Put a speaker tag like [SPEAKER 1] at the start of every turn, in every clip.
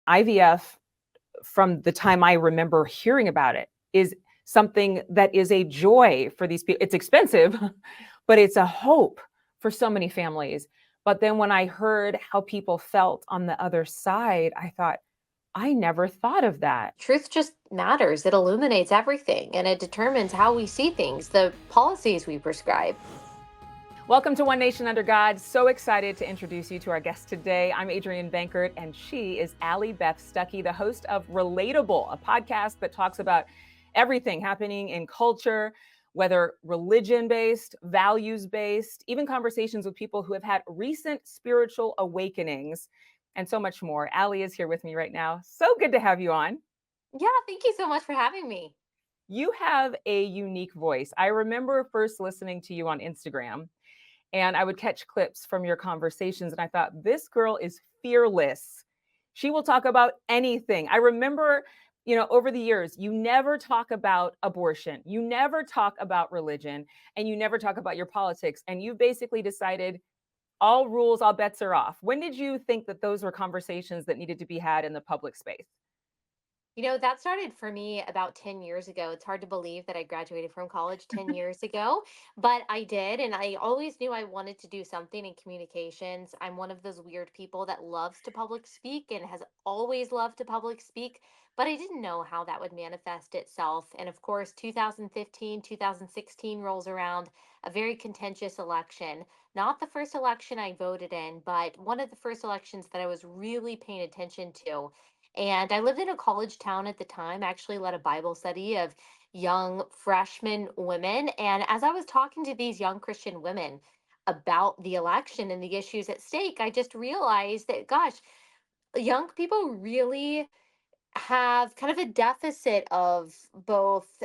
[SPEAKER 1] IVF, from the time I remember hearing about it, is something that is a joy for these people. It's expensive, but it's a hope for so many families. But then when I heard how people felt on the other side, I thought, I never thought of that.
[SPEAKER 2] Truth just matters. It illuminates everything and it determines how we see things, the policies we prescribe.
[SPEAKER 1] Welcome to One Nation Under God. So excited to introduce you to our guest today. I'm Adrienne Bankert, and she is Allie Beth Stuckey, the host of Relatable, a podcast that talks about everything happening in culture, whether religion-based, values-based, even conversations with people who have had recent spiritual awakenings, and so much more. Allie is here with me right now. So good to have you on.
[SPEAKER 2] Yeah, thank you so much for having me.
[SPEAKER 1] You have a unique voice. I remember first listening to you on Instagram, and I would catch clips from your conversations. And I thought, this girl is fearless. She will talk about anything. I remember, over the years, you never talk about abortion, you never talk about religion, and you never talk about your politics. And you basically decided all rules, all bets are off. When did you think that those were conversations that needed to be had in the public space?
[SPEAKER 2] That started for me about 10 years ago. It's hard to believe that I graduated from college 10 years ago, but I did. And I always knew I wanted to do something in communications. I'm one of those weird people that loves to public speak and has always loved to public speak, but I didn't know how that would manifest itself. And of course, 2015, 2016 rolls around, a very contentious election. Not the first election I voted in, but one of the first elections that I was really paying attention to. And I lived in a college town at the time. I actually led a Bible study of young freshman women. And as I was talking to these young Christian women about the election and the issues at stake, I just realized that, gosh, young people really have kind of a deficit of both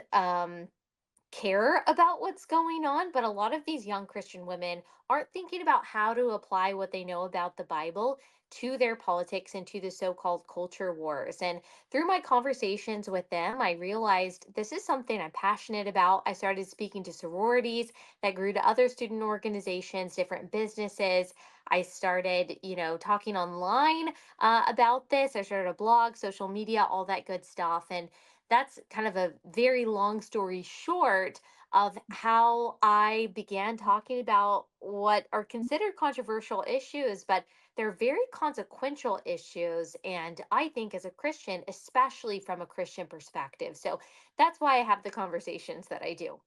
[SPEAKER 2] care about what's going on, but a lot of these young Christian women aren't thinking about how to apply what they know about the Bible to their politics and to the so called culture wars. And through my conversations with them, I realized this is something I'm passionate about. I started speaking to sororities that grew to other student organizations, different businesses. I started, talking online about this. I started a blog, social media, all that good stuff. And that's kind of a very long story short of how I began talking about what are considered controversial issues, but they're very consequential issues. And I think as a Christian, especially from a Christian perspective. So that's why I have the conversations that I do.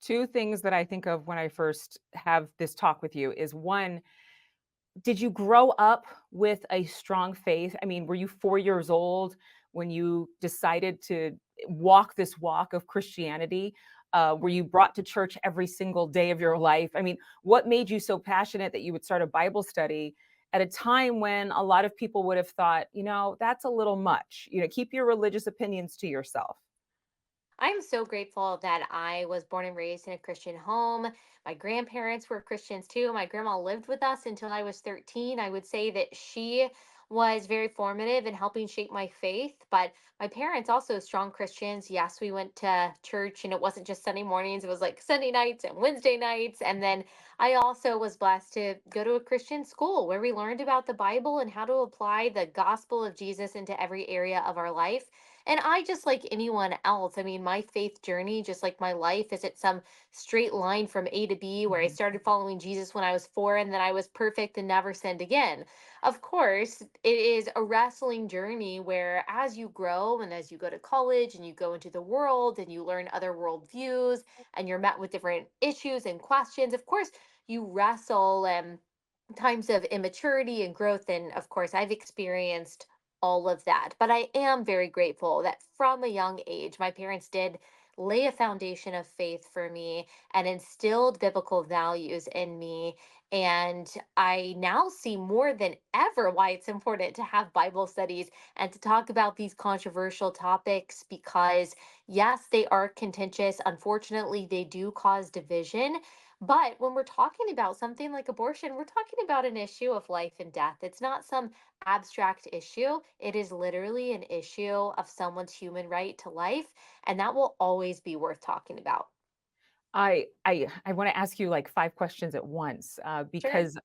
[SPEAKER 1] Two things that I think of when I first have this talk with you is one, did you grow up with a strong faith? I mean, were you 4 years old when you decided to walk this walk of Christianity? Were you brought to church every single day of your life? I mean, what made you so passionate that you would start a Bible study at a time when a lot of people would have thought, that's a little much? Keep your religious opinions to yourself.
[SPEAKER 2] I'm so grateful that I was born and raised in a Christian home. My grandparents were Christians too. My grandma lived with us until I was 13. I would say that she was very formative in helping shape my faith, but my parents also strong Christians. Yes, we went to church and it wasn't just Sunday mornings, it was like Sunday nights and Wednesday nights. And then I also was blessed to go to a Christian school where we learned about the Bible and how to apply the gospel of Jesus into every area of our life. And I, just like anyone else, I mean, my faith journey, just like my life, isn't some straight line from A to B where I
[SPEAKER 1] Mhm.
[SPEAKER 2] started following Jesus when I was 4 and then I was perfect and never sinned again. Of course, it is a wrestling journey where as you grow and as you go to college and you go into the world and you learn other worldviews and you're met with different issues and questions, of course, you wrestle and times of immaturity and growth. And of course, I've experienced all of that. But I am very grateful that from a young age, my parents did lay a foundation of faith for me and instilled biblical values in me. And I now see more than ever why it's important to have Bible studies and to talk about these controversial topics because, yes, they are contentious. Unfortunately, they do cause division. But when we're talking about something like abortion, we're talking about an issue of life and death. It's not some abstract issue. It is literally an issue of someone's human right to life, and that will always be worth talking about.
[SPEAKER 1] I want to ask you like five questions at once
[SPEAKER 2] Sure.
[SPEAKER 1] because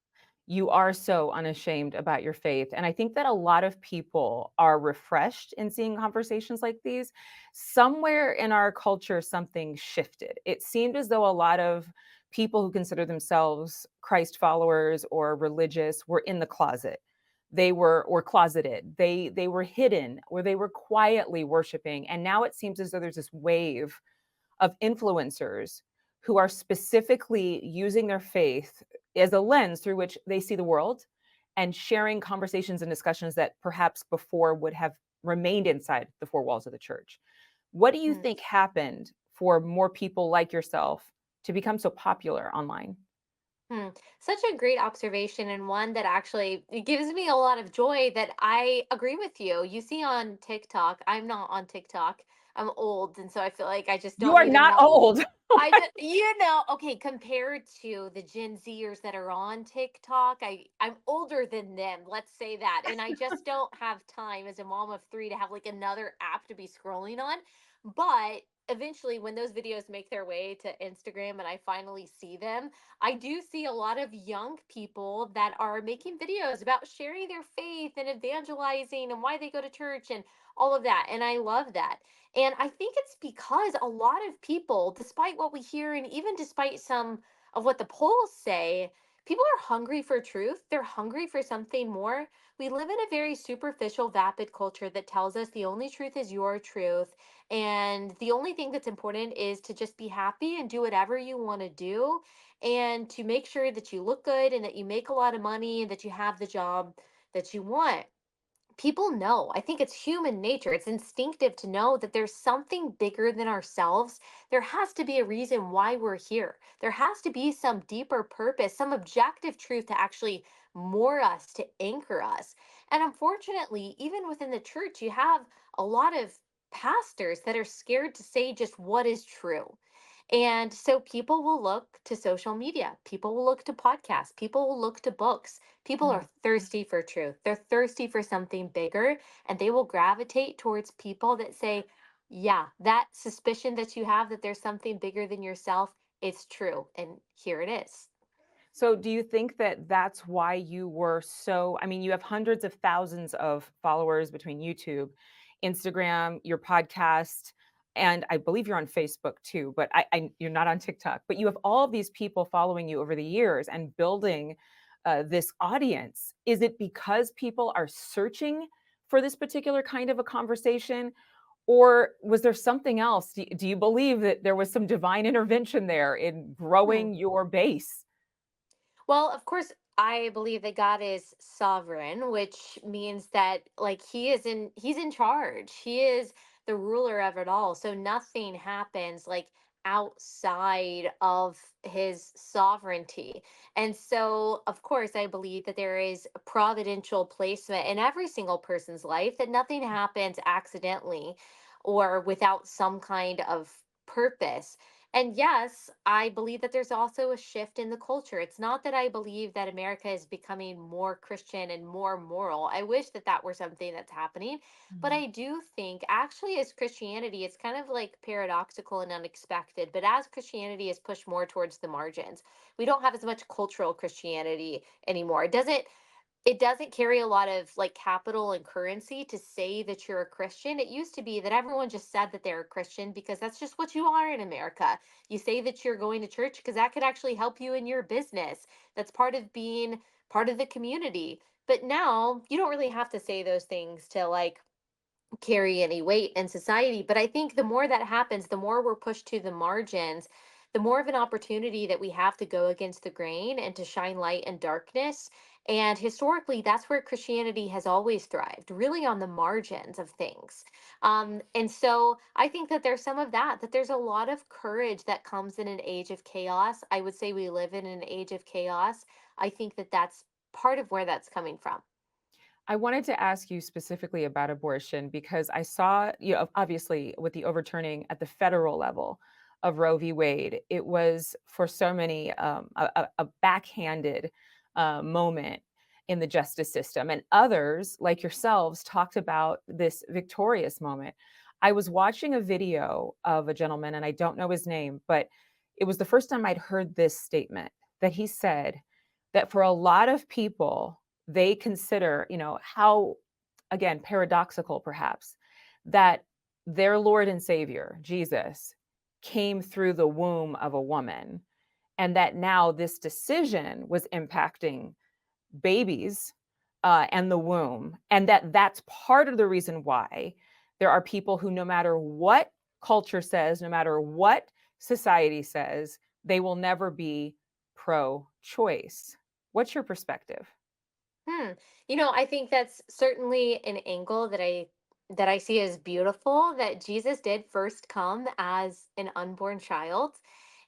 [SPEAKER 1] You are so unashamed about your faith. And I think that a lot of people are refreshed in seeing conversations like these. Somewhere in our culture, something shifted. It seemed as though a lot of people who consider themselves Christ followers or religious were in the closet. They were or closeted. They were hidden or they were quietly worshiping. And now it seems as though there's this wave of influencers who are specifically using their faith as a lens through which they see the world and sharing conversations and discussions that perhaps before would have remained inside the four walls of the church. What do you
[SPEAKER 2] Mm.
[SPEAKER 1] think happened for more people like yourself to become so popular online?
[SPEAKER 2] Hmm. Such a great observation, and one that actually it gives me a lot of joy that I agree with you. You see on TikTok, I'm not on TikTok. I'm old, and so I feel like I just
[SPEAKER 1] You
[SPEAKER 2] don't
[SPEAKER 1] are
[SPEAKER 2] even
[SPEAKER 1] not
[SPEAKER 2] know.
[SPEAKER 1] old.
[SPEAKER 2] I just, okay, compared to the Gen Zers that are on TikTok, I'm older than them, let's say that. And I just don't have time as a mom of three to have like another app to be scrolling on. But eventually when those videos make their way to Instagram and I finally see them, I do see a lot of young people that are making videos about sharing their faith and evangelizing and why they go to church and all of that. And I love that. And I think it's because a lot of people, despite what we hear, and even despite some of what the polls say, people are hungry for truth. They're hungry for something more. We live in a very superficial, vapid culture that tells us the only truth is your truth. And the only thing that's important is to just be happy and do whatever you want to do. And to make sure that you look good and that you make a lot of money and that you have the job that you want. People know. I think it's human nature. It's instinctive to know that there's something bigger than ourselves. There has to be a reason why we're here. There has to be some deeper purpose, some objective truth to actually moor us, to anchor us. And unfortunately, even within the church, you have a lot of pastors that are scared to say just what is true. And so people will look to social media, people will look to podcasts, people will look to books. People are
[SPEAKER 1] Mm.
[SPEAKER 2] thirsty for truth. They're thirsty for something bigger, and they will gravitate towards people that say, yeah, that suspicion that you have that there's something bigger than yourself, it's true. And here it is.
[SPEAKER 1] So do you think that that's why you were so I mean, you have hundreds of thousands of followers between YouTube, Instagram, your podcast, and I believe you're on Facebook too, but you're not on TikTok. But you have all of these people following you over the years and building this audience. Is it because people are searching for this particular kind of a conversation? Or was there something else? Do you believe that there was some divine intervention there in
[SPEAKER 2] Hmm.
[SPEAKER 1] growing your base?
[SPEAKER 2] Well, of course, I believe that God is sovereign, which means that like he's in charge. He is the ruler of it all. So nothing happens like outside of his sovereignty. And so, of course, I believe that there is a providential placement in every single person's life, that nothing happens accidentally or without some kind of purpose. And yes, I believe that there's also a shift in the culture. It's not that I believe that America is becoming more Christian and more moral. I wish that that were something that's happening. But
[SPEAKER 1] Mhm.
[SPEAKER 2] I do think, actually, as Christianity, it's kind of like paradoxical and unexpected. But as Christianity is pushed more towards the margins, we don't have as much cultural Christianity anymore. It doesn't carry a lot of like capital and currency to say that you're a Christian. It used to be that everyone just said that they're a Christian because that's just what you are in America. You say that you're going to church because that could actually help you in your business. That's part of being part of the community. But now you don't really have to say those things to like carry any weight in society. But I think the more that happens, the more we're pushed to the margins, the more of an opportunity that we have to go against the grain and to shine light in darkness. And historically, that's where Christianity has always thrived, really on the margins of things. And so I think that there's some of that, that there's a lot of courage that comes in an age of chaos. I would say we live in an age of chaos. I think that that's part of where that's coming from.
[SPEAKER 1] I wanted to ask you specifically about abortion because I saw, obviously with the overturning at the federal level of Roe v. Wade, it was for so many a backhanded moment in the justice system. And others, like yourselves, talked about this victorious moment. I was watching a video of a gentleman, and I don't know his name, but it was the first time I'd heard this statement that he said, that for a lot of people, they consider, how, again, paradoxical perhaps, that their Lord and Savior, Jesus, came through the womb of a woman, and that now this decision was impacting babies and the womb, and that's part of the reason why there are people who, no matter what culture says, no matter what society says, they will never be pro-choice. What's your perspective?
[SPEAKER 2] Hmm. I think that's certainly an angle that I see as beautiful, that Jesus did first come as an unborn child,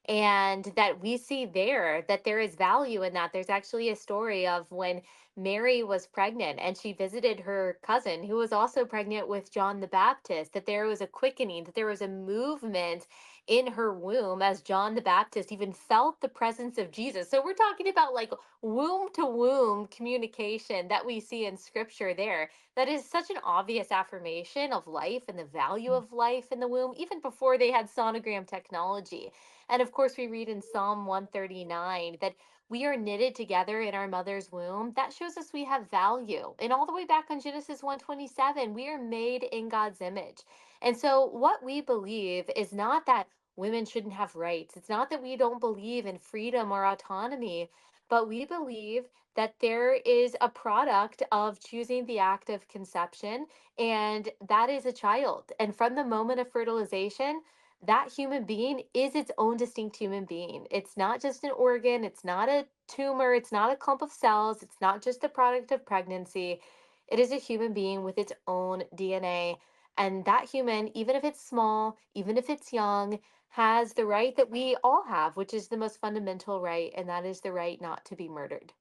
[SPEAKER 2] and that we see there that there is value in that. There's actually a story of when Mary was pregnant and she visited her cousin who was also pregnant with John the Baptist, that there was a quickening, that there was a movement in her womb as John the Baptist even felt the presence of Jesus. So we're talking about like womb to womb communication that we see in scripture there. That is such an obvious affirmation of life and the value of life in the womb, even before they had sonogram technology. And of course, we read in Psalm 139 that we are knitted together in our mother's womb. That shows us we have value. And all the way back on Genesis 127, we are made in God's image. And so, what we believe is not that women shouldn't have rights, it's not that we don't believe in freedom or autonomy, but we believe that there is a product of choosing the act of conception, and that is a child. And from the moment of fertilization, that human being is its own distinct human being. It's not just an organ, it's not a tumor, it's not a clump of cells, it's not just a product of pregnancy. It is a human being with its own DNA. And that human, even if it's small, even if it's young, has the right that we all have, which is the most fundamental right, and that is the right not to be murdered.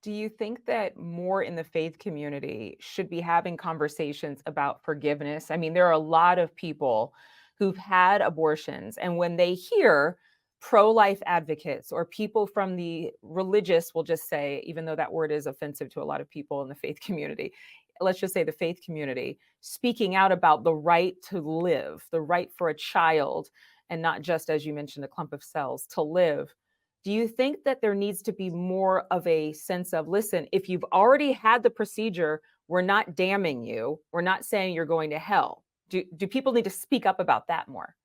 [SPEAKER 1] Do you think that more in the faith community should be having conversations about forgiveness? I mean, there are a lot of people who've had abortions, and when they hear pro-life advocates or people from the religious, we'll just say, even though that word is offensive to a lot of people in the faith community, let's just say the faith community, speaking out about the right to live, the right for a child, and not just, as you mentioned, a clump of cells, to live. Do you think that there needs to be more of a sense of, listen, if you've already had the procedure, we're not damning you. We're not saying you're going to hell. Do people need to speak up about that more?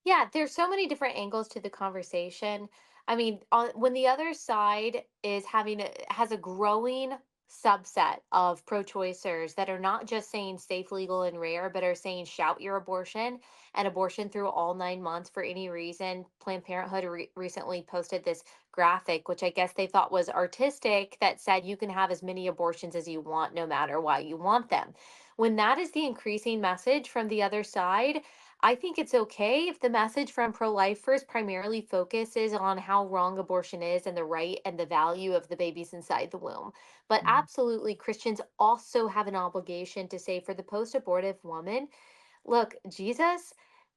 [SPEAKER 2] Yeah, there's so many different angles to the conversation. I mean, when the other side is has a growing subset of pro-choicers that are not just saying safe, legal, and rare, but are saying shout your abortion and abortion through all 9 months for any reason. Planned Parenthood recently posted this graphic, which I guess they thought was artistic, that said you can have as many abortions as you want, no matter why you want them. When that is the increasing message from the other side, I think it's okay if the message from pro lifers primarily focuses on how wrong abortion is and the right and the value of the babies inside the womb. But
[SPEAKER 1] Mhm.
[SPEAKER 2] absolutely, Christians also have an obligation to say for the post abortive woman, look, Jesus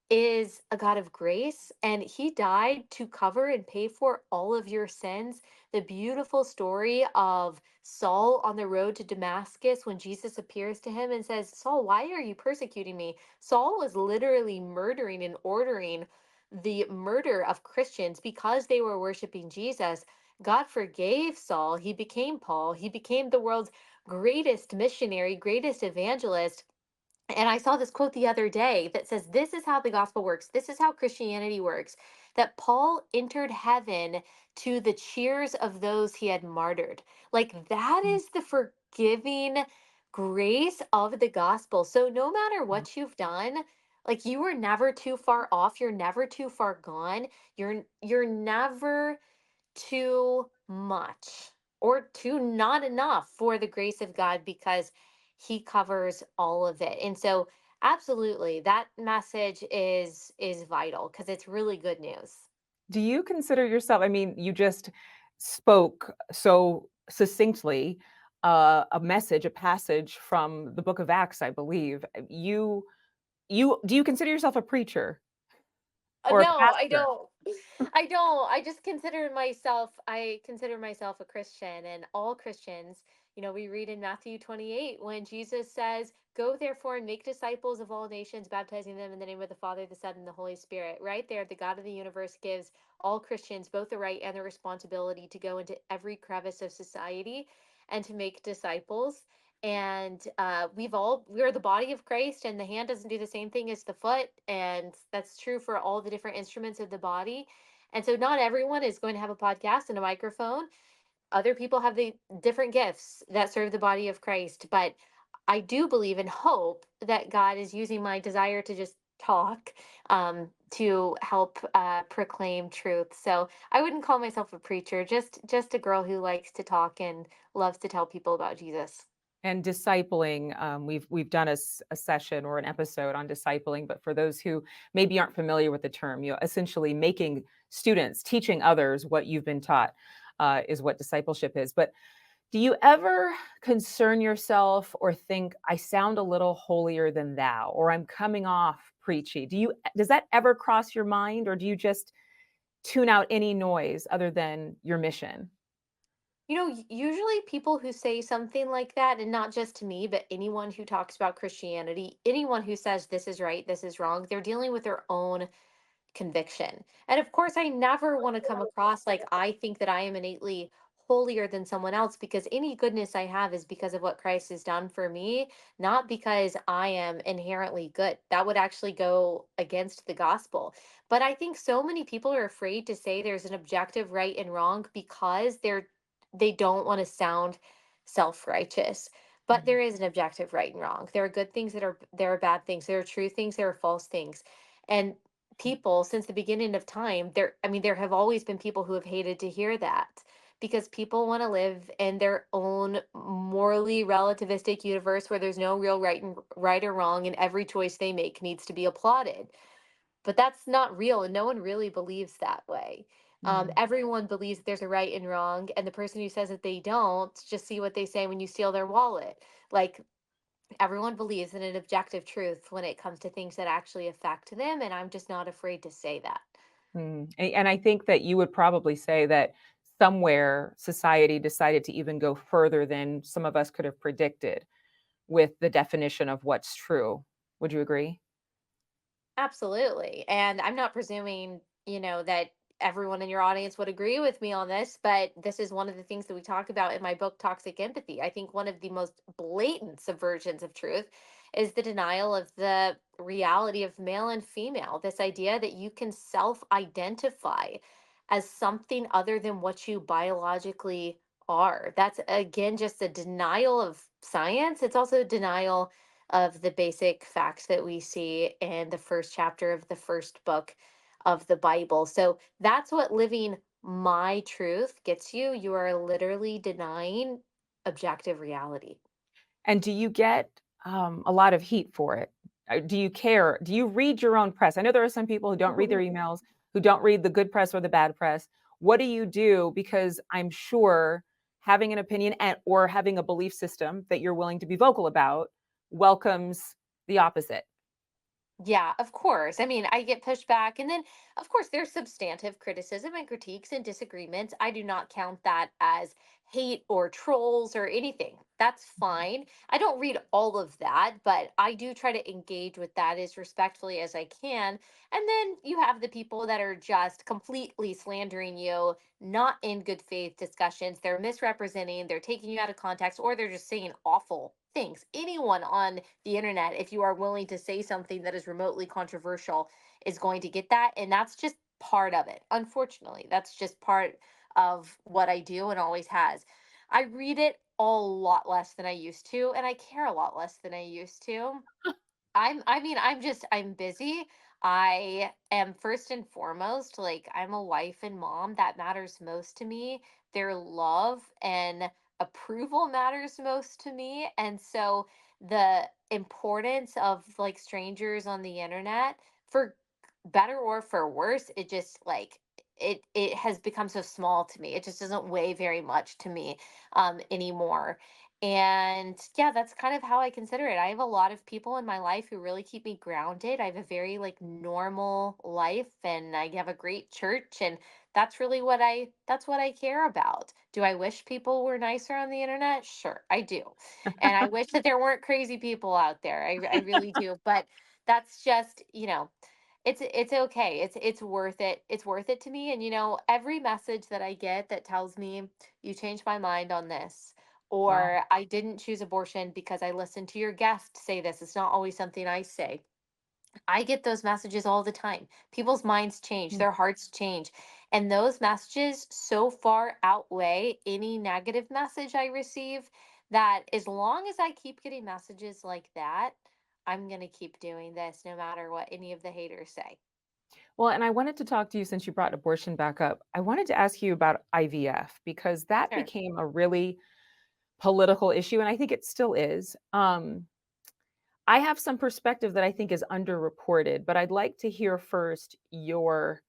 [SPEAKER 2] is a God of grace, and he died to cover and pay for all of your sins. The beautiful story of Saul on the road to Damascus when Jesus appears to him and says, Saul, why are you persecuting me? Saul was literally murdering and ordering the murder of Christians because they were worshiping Jesus. God forgave Saul. He became Paul. He became the world's greatest missionary, greatest evangelist. And I saw this quote the other day that says, this is how the gospel works. This is how Christianity works. That Paul entered heaven to the cheers of those he had martyred. Like, that is the forgiving grace of the gospel. So, no matter what you've done, like, you are never too far off. You're never too far gone. You're never too much or too not enough for the grace of God, because he covers all of it. And so absolutely that message is vital because it's really good news.
[SPEAKER 1] Do you consider yourself, I mean, you just spoke so succinctly a message, a passage from the book of Acts, I believe. You do you consider yourself a preacher or a
[SPEAKER 2] No, I
[SPEAKER 1] pastor?
[SPEAKER 2] don't. I don't. I consider myself a Christian, and all Christians, We read in Matthew 28 when Jesus says, "Go therefore and make disciples of all nations, baptizing them in the name of the Father, the Son, and the Holy Spirit." Right there, the God of the universe gives all Christians both the right and the responsibility to go into every crevice of society and to make disciples. And we're the body of Christ, and the hand doesn't do the same thing as the foot. And that's true for all the different instruments of the body. And so, not everyone is going to have a podcast and a microphone. Other people have the different gifts that serve the body of Christ. But I do believe and hope that God is using my desire to just talk to help proclaim truth. So I wouldn't call myself a preacher, just a girl who likes to talk and loves to tell people about Jesus.
[SPEAKER 1] And discipling, we've done a session or an episode on discipling, but for those who maybe aren't familiar with the term, essentially making students, teaching others what you've been taught, is what discipleship is. But do you ever concern yourself or think, I sound a little holier than thou, or I'm coming off preachy? Does that ever cross your mind, or do you just tune out any noise other than your mission?
[SPEAKER 2] Usually people who say something like that, and not just to me, but anyone who talks about Christianity, anyone who says this is right, this is wrong, they're dealing with their own conviction. And of course, I never want to come across like I think that I am innately holier than someone else, because any goodness I have is because of what Christ has done for me, not because I am inherently good. That would actually go against the gospel. But I think so many people are afraid to say there's an objective right and wrong because they don't want to sound self-righteous. But
[SPEAKER 1] Mhm.
[SPEAKER 2] there is an objective right and wrong. There are good things, there are bad things, there are true things, there are false things. And people since the beginning of time, there have always been people who have hated to hear that, because people want to live in their own morally relativistic universe where there's no real right or wrong, and every choice they make needs to be applauded. But that's not real, and no one really believes that way.
[SPEAKER 1] Mhm.
[SPEAKER 2] Everyone believes that there's a right and wrong, and the person who says that they don't, just see what they say when you steal their wallet. Like, everyone believes in an objective truth when it comes to things that actually affect them, and I'm just not afraid to say that.
[SPEAKER 1] And I think that you would probably say that somewhere society decided to even go further than some of us could have predicted with the definition of what's true. Would you agree?
[SPEAKER 2] Absolutely. And I'm not presuming, that everyone in your audience would agree with me on this, but this is one of the things that we talk about in my book, Toxic Empathy. I think one of the most blatant subversions of truth is the denial of the reality of male and female. This idea that you can self identify as something other than what you biologically are. That's, again, just a denial of science. It's also a denial of the basic facts that we see in the first chapter of the first book of the Bible. So that's what living my truth gets you. You are literally denying objective reality.
[SPEAKER 1] And do you get a lot of heat for it? Do you care? Do you read your own press? I know there are some people who don't read their emails, who don't read the good press or the bad press. What do you do? Because I'm sure having an opinion or having a belief system that you're willing to be vocal about welcomes the opposite.
[SPEAKER 2] Yeah, of course. I mean, I get pushed back. And then, of course, there's substantive criticism and critiques and disagreements. I do not count that as hate or trolls or anything. That's fine. I don't read all of that, but I do try to engage with that as respectfully as I can. And then you have the people that are just completely slandering you, not in good faith discussions. They're misrepresenting, they're taking you out of context, or they're just saying awful things. Anyone on the internet, if you are willing to say something that is remotely controversial, is going to get that. And that's just part of it. Unfortunately, that's just part of what I do and always has. I read it a lot less than I used to, and I care a lot less than I used to. I'm busy. I am first and foremost, like, I'm a wife and mom. That matters most to me. Their love and approval matters most to me. And so the importance of like strangers on the internet, for better or for worse, it just like it has become so small to me. It just doesn't weigh very much to me anymore. And yeah, that's kind of how I consider it. I have a lot of people in my life who really keep me grounded. I have a very like normal life, and I have a great church, and That's really that's what I care about. Do I wish people were nicer on the internet? Sure, I do. And I wish that there weren't crazy people out there. I really do. But that's just, it's okay. It's worth it. It's worth it to me. And every message that I get that tells me you changed my mind on this,
[SPEAKER 1] Wow.
[SPEAKER 2] or I didn't choose abortion because I listened to your guest say this. It's not always something I say. I get those messages all the time. People's minds change,
[SPEAKER 1] Mm.
[SPEAKER 2] their hearts change. And those messages so far outweigh any negative message I receive that as long as I keep getting messages like that, I'm going to keep doing this no matter what any of the haters say.
[SPEAKER 1] Well, and I wanted to talk to you since you brought abortion back up. I wanted to ask you about IVF because that
[SPEAKER 2] Sure.
[SPEAKER 1] became a really political issue, and I think it still is. I have some perspective that I think is underreported, but I'd like to hear first your,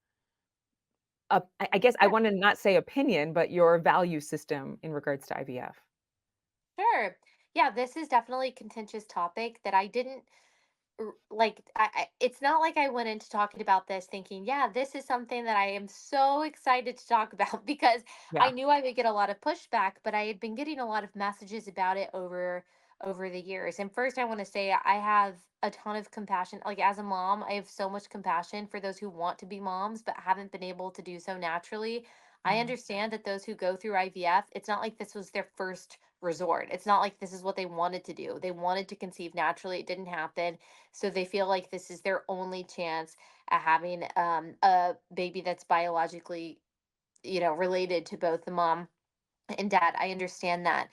[SPEAKER 1] I guess I
[SPEAKER 2] Yeah.
[SPEAKER 1] want to not say opinion, but your value system in regards to IVF.
[SPEAKER 2] Sure. Yeah, this is definitely a contentious topic that I didn't like it's not like I went into talking about this thinking, yeah, this is something that I am so excited to talk about because I
[SPEAKER 1] Yeah.
[SPEAKER 2] knew I would get a lot of pushback, but I had been getting a lot of messages about it over the years. And first I want to say I have a ton of compassion. Like as a mom, I have so much compassion for those who want to be moms but haven't been able to do so naturally. I
[SPEAKER 1] Mhm.
[SPEAKER 2] understand that those who go through IVF, it's not like this was their first resort. It's not like this is what they wanted to do. They wanted to conceive naturally. It didn't happen, so they feel like this is their only chance at having a baby that's biologically, related to both the mom and dad. I understand that.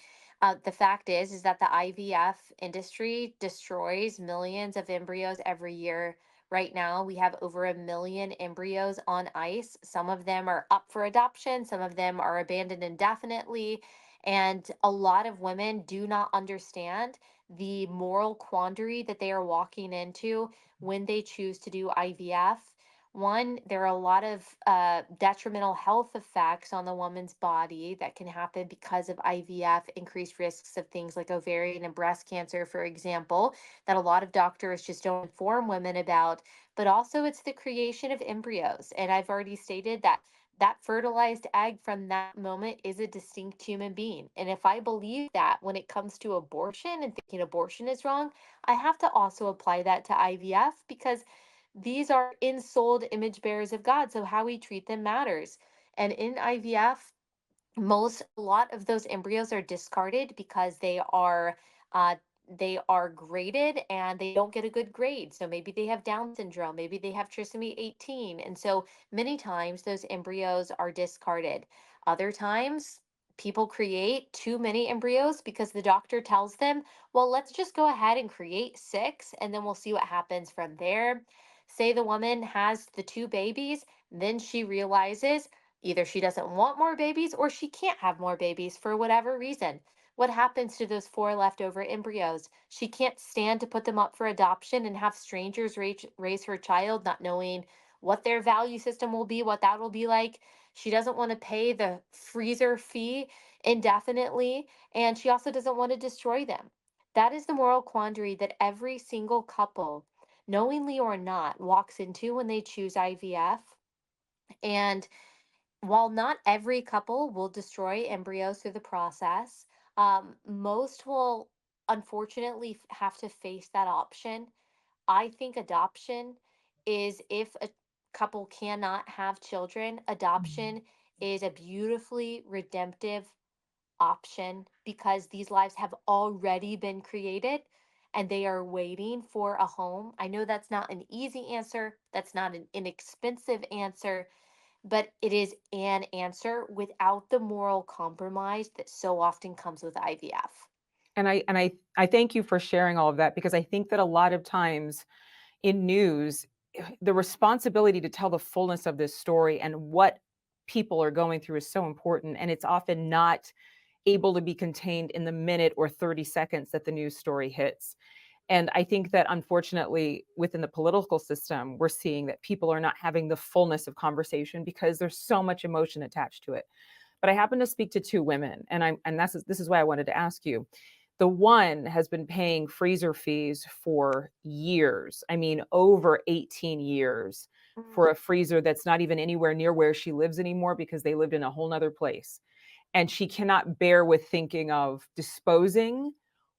[SPEAKER 2] The fact is that the IVF industry destroys millions of embryos every year. Right now, we have over 1 million embryos on ice. Some of them are up for adoption, some of them are abandoned indefinitely. And a lot of women do not understand the moral quandary that they are walking into when they choose to do IVF. One, there are a lot of detrimental health effects on the woman's body that can happen because of IVF, increased risks of things like ovarian and breast cancer, for example, that a lot of doctors just don't inform women about. But also, it's the creation of embryos. And I've already stated that that fertilized egg from that moment is a distinct human being. And if I believe that when it comes to abortion and thinking abortion is wrong, I have to also apply that to IVF because these are ensouled image bearers of God. So how we treat them matters. And in IVF, a lot of those embryos are discarded because uh, they are graded and they don't get a good grade. So maybe they have Down syndrome, maybe they have trisomy 18. And so many times those embryos are discarded. Other times, people create too many embryos because the doctor tells them, well, let's just go ahead and create six and then we'll see what happens from there. Say the woman has the two babies, then she realizes either she doesn't want more babies or she can't have more babies for whatever reason. What happens to those four leftover embryos? She can't stand to put them up for adoption and have strangers raise her child, not knowing what their value system will be, what that will be like. She doesn't want to pay the freezer fee indefinitely, and she also doesn't want to destroy them. That is the moral quandary that every single couple, knowingly or not, walks into when they choose IVF. And while not every couple will destroy embryos through the process, most will unfortunately have to face that option. I think adoption is if a couple cannot have children,
[SPEAKER 1] Mhm.
[SPEAKER 2] adoption is a beautifully redemptive option because these lives have already been created and they are waiting for a home. I know that's not an easy answer, that's not an inexpensive answer, but it is an answer without the moral compromise that so often comes with IVF.
[SPEAKER 1] And I thank you for sharing all of that because I think that a lot of times in news, the responsibility to tell the fullness of this story and what people are going through is so important, and it's often not able to be contained in the minute or 30 seconds that the news story hits. And I think that unfortunately, within the political system, we're seeing that people are not having the fullness of conversation because there's so much emotion attached to it. But I happen to speak to two women, and this is why I wanted to ask you. The one has been paying freezer fees for years. I mean, over 18 years for a
[SPEAKER 2] Mm.
[SPEAKER 1] freezer that's not even anywhere near where she lives anymore because they lived in a whole nother place. And she cannot bear with thinking of disposing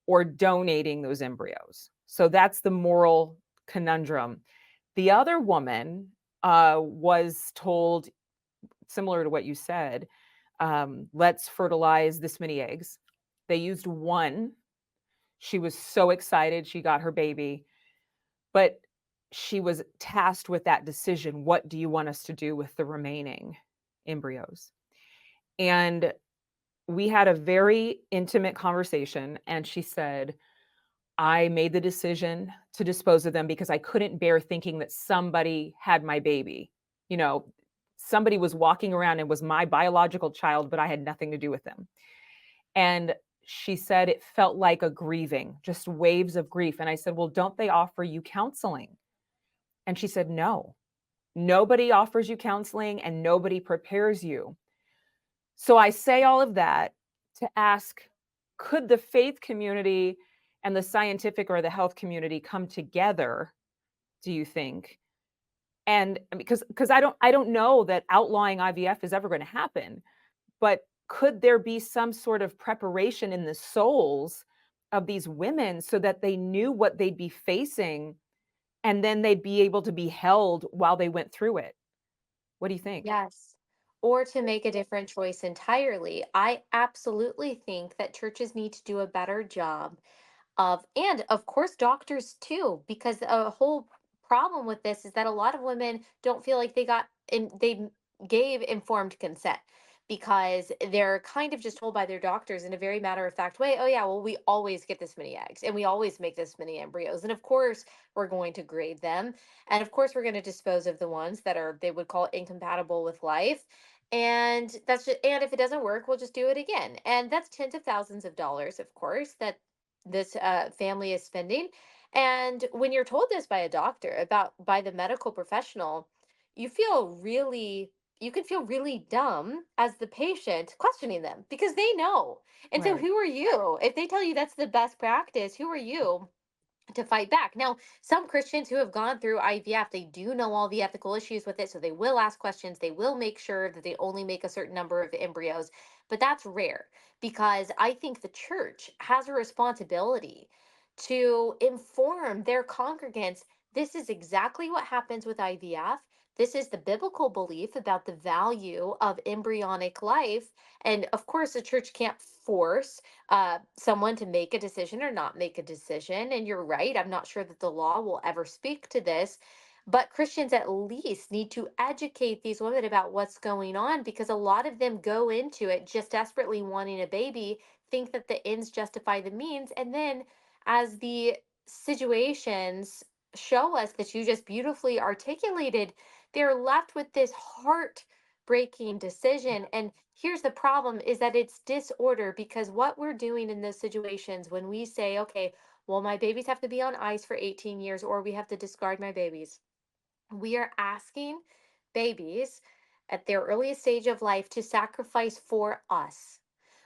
[SPEAKER 1] or donating those embryos. So that's the moral conundrum. The other woman was told, similar to what you said, let's fertilize this many eggs. They used one. She was so excited she got her baby, but she was tasked with that decision. What do you want us to do with the remaining embryos? And we had a very intimate conversation, and she said, I made the decision to dispose of them because I couldn't bear thinking that somebody had my baby. You know, somebody was walking around and was my biological child, but I had nothing to do with them. And she said it felt like a grieving, just waves of grief. And I said, well, don't they offer you counseling? And she said, no, nobody offers you counseling and nobody prepares you. So I say all of that to ask, could the faith community and the scientific or the health community come together, do you think? And because I don't know that outlawing IVF is ever going to happen, but could there be some sort of preparation in the souls of these women so that they knew what they'd be facing and then they'd be able to be held while they went through it? What do you think?
[SPEAKER 2] Yes. Or to make a different choice entirely. I absolutely think that churches need to do a better job of, and of course doctors too, because a whole problem with this is that a lot of women don't feel like they gave informed consent, because they're kind of just told by their doctors in a very matter of fact way, oh yeah, well, we always get this many eggs and we always make this many embryos, and of course we're going to grade them, and of course we're going to dispose of the ones that are, they would call, incompatible with life. And that's just, and if it doesn't work, we'll just do it again. And that's tens of thousands of dollars, of course, that this family is spending. And when you're told this by a doctor, about by the medical professional, you feel really, you can feel really dumb as the patient questioning them, because they know. And so
[SPEAKER 1] Right.
[SPEAKER 2] who are you? If they tell you that's the best practice, who are you to fight back? Now, some Christians who have gone through IVF, they do know all the ethical issues with it, so they will ask questions. They will make sure that they only make a certain number of embryos, but that's rare, because I think the church has a responsibility to inform their congregants. This is exactly what happens with IVF. This is the biblical belief about the value of embryonic life. And of course, the church can't force someone to make a decision or not make a decision. And you're right, I'm not sure that the law will ever speak to this. But Christians at least need to educate these women about what's going on, because a lot of them go into it just desperately wanting a baby, think that the ends justify the means. And then, as the situations show us that you just beautifully articulated, they're left with this heartbreaking decision. And here's the problem, is that it's disorder, because what we're doing in those situations when we say, okay, well, my babies have to be on ice for 18 years or we have to discard my babies, we are asking babies at their earliest stage of life to sacrifice for us.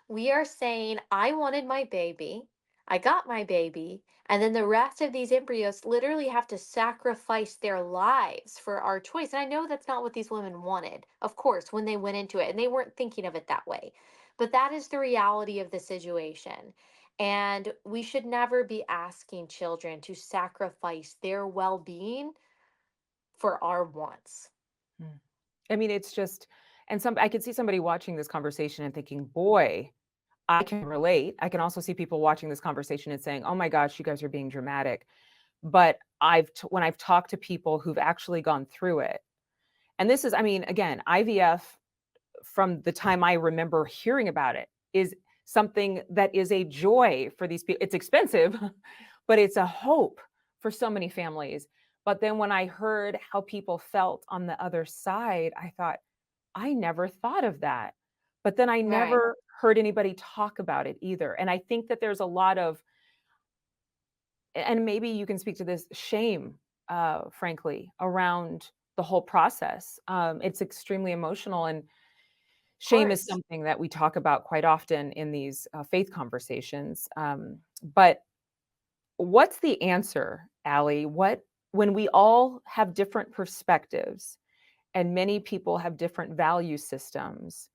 [SPEAKER 2] We are saying, I wanted my baby, I got my baby, and then the rest of these embryos literally have to sacrifice their lives for our choice. And I know that's not what these women wanted, of course, when they went into it, and they weren't thinking of it that way. But that is the reality of the situation. And we should never be asking children to sacrifice their well being for our wants.
[SPEAKER 1] Mm. I mean, it's just, and I could see somebody watching this conversation and thinking, boy, I can relate. I can also see people watching this conversation and saying, oh my gosh, you guys are being dramatic. But when I've talked to people who've actually gone through it, and this is, I mean, again, IVF, from the time I remember hearing about it, is something that is a joy for these people. It's expensive, but it's a hope for so many families. But then when I heard how people felt on the other side, I thought, I never thought of that. But then I
[SPEAKER 2] Right.
[SPEAKER 1] never heard anybody talk about it either. And I think that there's a lot of, and maybe you can speak to this, shame, frankly, around the whole process. It's extremely emotional. And Shame is
[SPEAKER 2] course.
[SPEAKER 1] something that we talk about quite often in these faith conversations. But what's the answer, Allie? What when we all have different perspectives and many people have different value systems,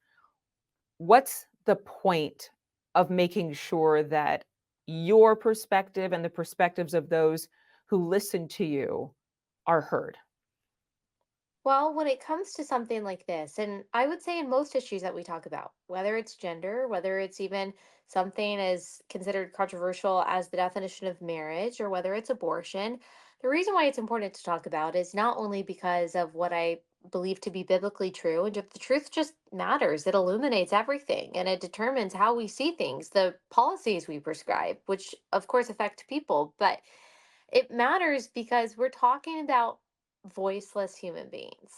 [SPEAKER 1] what's the point of making sure that your perspective and the perspectives of those who listen to you are heard?
[SPEAKER 2] Well, when it comes to something like this, and I would say in most issues that we talk about, whether it's gender, whether it's even something as considered controversial as the definition of marriage, or whether it's abortion, the reason why it's important to talk about is not only because of what I believe to be biblically true, and just the truth just matters. It illuminates everything and it determines how we see things, the policies we prescribe, which of course affect people, but it matters because we're talking about voiceless human beings.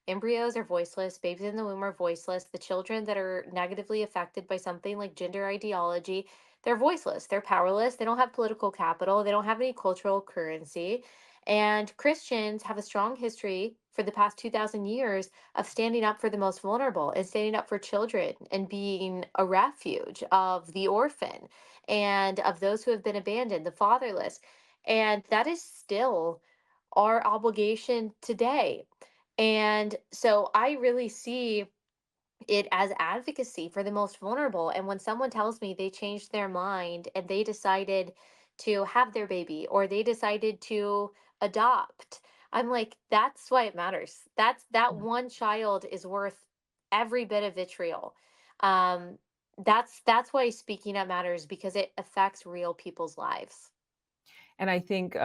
[SPEAKER 2] Embryos are voiceless, babies in the womb are voiceless. The children that are negatively affected by something like gender ideology, they're voiceless, they're powerless, they don't have political capital, they don't have any cultural currency. And Christians have a strong history for the past 2,000 years of standing up for the most vulnerable and standing up for children and being a refuge of the orphan and of those who have been abandoned, the fatherless. And that is still our obligation today. And so I really see it as advocacy for the most vulnerable. And when someone tells me they changed their mind and they decided to have their baby or they decided to adopt, I'm like, that's why it matters. That one child is worth every bit of vitriol. Um, that's why speaking up matters because it affects real people's lives.
[SPEAKER 1] And I think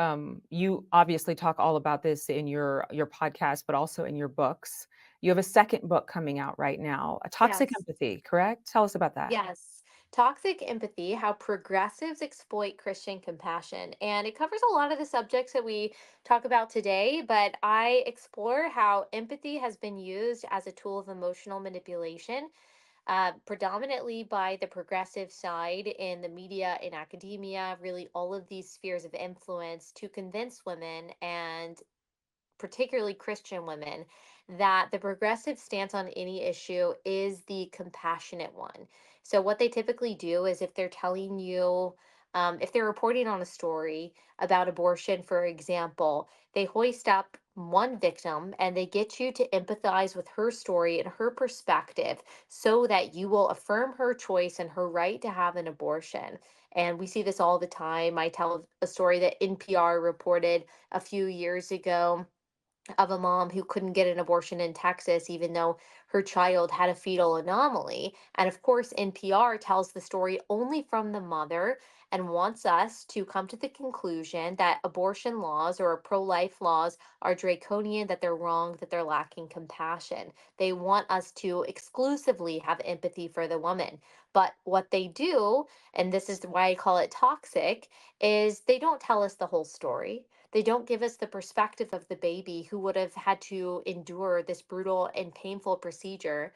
[SPEAKER 1] you obviously talk all about this in your podcast, but also in your books. You have a second book coming out right now, a Toxic
[SPEAKER 2] Yes.
[SPEAKER 1] Empathy, correct? Tell us about that.
[SPEAKER 2] Yes. Toxic empathy, how progressives exploit Christian compassion. And it covers a lot of the subjects that we talk about today, but I explore how empathy has been used as a tool of emotional manipulation, predominantly by the progressive side in the media, in academia, really all of these spheres of influence to convince women and particularly Christian women, that the progressive stance on any issue is the compassionate one. So, what they typically do is if they're telling you, if they're reporting on a story about abortion, for example, they hoist up one victim and they get you to empathize with her story and her perspective so that you will affirm her choice and her right to have an abortion. And we see this all the time. I tell a story that NPR reported a few years ago of a mom who couldn't get an abortion in Texas, even though her child had a fetal anomaly. And of course, NPR tells the story only from the mother and wants us to come to the conclusion that abortion laws or pro life laws are draconian, that they're wrong, that they're lacking compassion. They want us to exclusively have empathy for the woman. But what they do, and this is why I call it toxic, is they don't tell us the whole story. They don't give us the perspective of the baby who would have had to endure this brutal and painful procedure.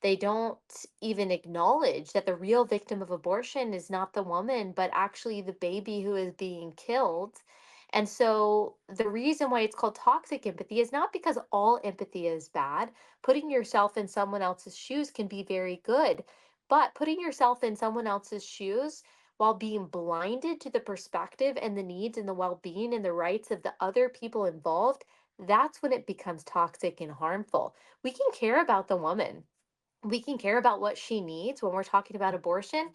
[SPEAKER 2] They don't even acknowledge that the real victim of abortion is not the woman, but actually the baby who is being killed. And so the reason why it's called toxic empathy is not because all empathy is bad. Putting yourself in someone else's shoes can be very good, but putting yourself in someone else's shoes while being blinded to the perspective and the needs and the well being and the rights of the other people involved, that's when it becomes toxic and harmful. We can care about the woman, we can care about what she needs when we're talking about abortion,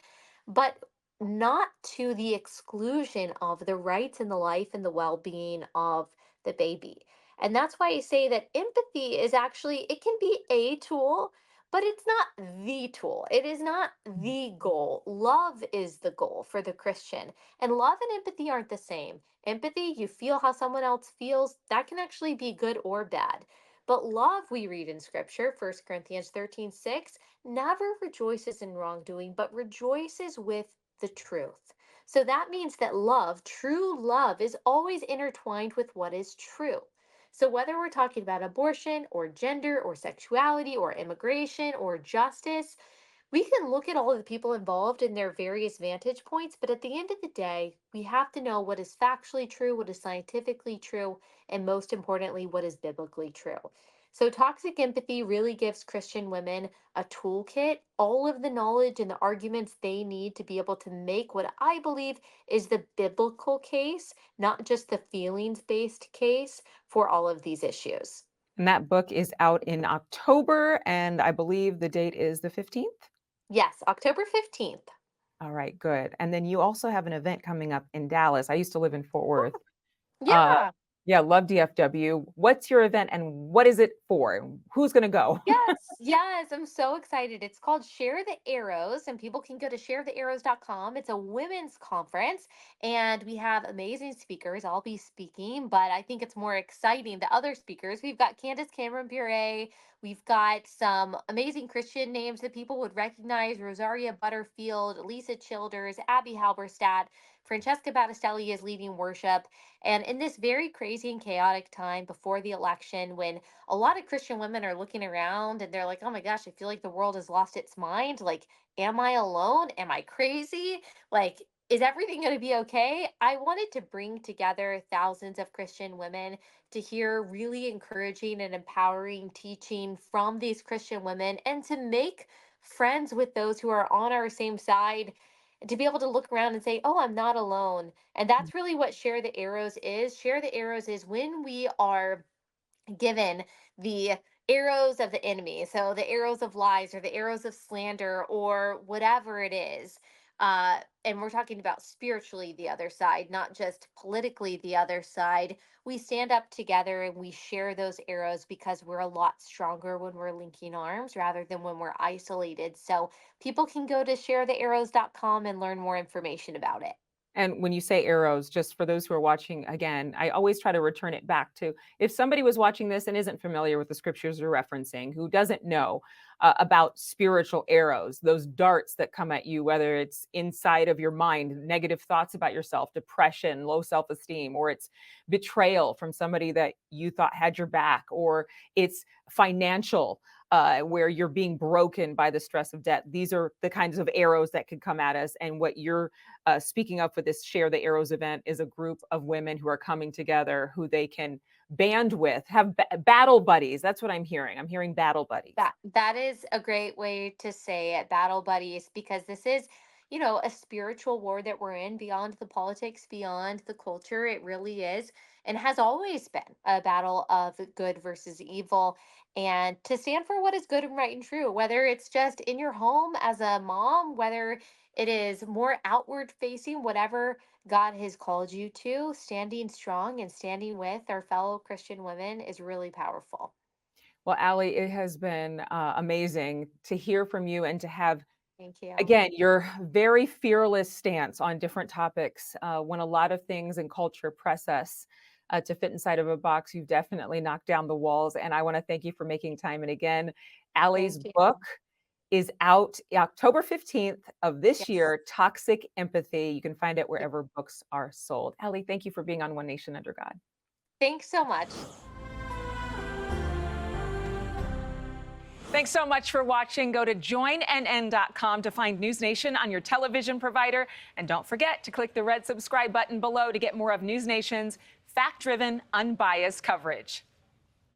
[SPEAKER 2] but not to the exclusion of the rights and the life and the well being of the baby. And that's why I say that empathy is actually, it can be a tool, but it's not the tool. It is not the goal. Love is the goal for the Christian. And love and empathy aren't the same. Empathy, you feel how someone else feels, that can actually be good or bad. But love, we read in scripture, 1 Corinthians 13:6, never rejoices in wrongdoing, but rejoices with the truth. So that means that love, true love, is always intertwined with what is true. So whether we're talking about abortion or gender or sexuality or immigration or justice, we can look at all of the people involved and their various vantage points, but at the end of the day, we have to know what is factually true, what is scientifically true, and most importantly, what is biblically true. So, Toxic Empathy really gives Christian women a toolkit, all of the knowledge and the arguments they need to be able to make what I believe is the biblical case, not just the feelings based case for all of these issues.
[SPEAKER 1] And that book is out in October, and I believe the date is the 15th?
[SPEAKER 2] Yes, October 15th.
[SPEAKER 1] All right, good. And then you also have an event coming up in Dallas. I used to live in Fort Worth. Uh,
[SPEAKER 2] Yeah.
[SPEAKER 1] yeah, love DFW. What's your event and what is it for? Who's gonna go?
[SPEAKER 2] Yes, yes, I'm so excited. It's called Share the Arrows, and people can go to sharethearrows.com. It's a women's conference, and we have amazing speakers. I'll be speaking, but I think it's more exciting the other speakers. We've got Candace Cameron Bure, we've got some amazing Christian names that people would recognize: Rosaria Butterfield, Lisa Childers, Abby Halberstadt. Francesca Battistelli is leading worship. And in this very crazy and chaotic time before the election, when a lot of Christian women are looking around and they're like, oh my gosh, I feel like the world has lost its mind. Like, am I alone? Am I crazy? Like, is everything going to be okay? I wanted to bring together thousands of Christian women to hear really encouraging and empowering teaching from these Christian women and to make friends with those who are on our same side, to be able to look around and say, oh, I'm not alone. And that's really what Share the Arrows is. Share the Arrows is when we are given the arrows of the enemy, so the arrows of lies or the arrows of slander or whatever it is, and we're talking about spiritually the other side, not just politically the other side. We stand up together and we share those arrows because we're a lot stronger when we're linking arms rather than when we're isolated. So people can go to sharethearrows.com and learn more information about it.
[SPEAKER 1] And when you say arrows, just for those who are watching, again, I always try to return it back to if somebody was watching this and isn't familiar with the scriptures you're referencing, who doesn't know about spiritual arrows, those darts that come at you, whether it's inside of your mind, negative thoughts about yourself, depression, low self esteem, or it's betrayal from somebody that you thought had your back, or it's financial. Where you're being broken by the stress of debt. These are the kinds of arrows that could come at us. And what you're speaking of for this Share the Arrows event is a group of women who are coming together who they can band with, have battle buddies. That's what I'm hearing. I'm hearing battle buddies.
[SPEAKER 2] That is a great way to say it, battle buddies, because this is, a spiritual war that we're in beyond the politics, beyond the culture. It really is, and has always been a battle of good versus evil, and to stand for what is good and right and true, whether it's just in your home as a mom, whether it is more outward facing, whatever God has called you to, standing strong and standing with our fellow Christian women is really powerful.
[SPEAKER 1] Well, Allie, it has been amazing to hear from you and to have,
[SPEAKER 2] Thank you.
[SPEAKER 1] again, your very fearless stance on different topics. When a lot of things in culture press us to fit inside of a box, you've definitely knocked down the walls. And I want to thank you for making time. And again, Allie's
[SPEAKER 2] Thank you.
[SPEAKER 1] book is out October 15th of this
[SPEAKER 2] Yes.
[SPEAKER 1] year, Toxic Empathy. You can find it wherever books are sold. Allie, thank you for being on One Nation Under God.
[SPEAKER 2] Thanks so much.
[SPEAKER 1] Thanks so much for watching. Go to joinnn.com to find NewsNation on your television provider. And don't forget to click the red subscribe button below to get more of NewsNation's fact-driven, unbiased coverage.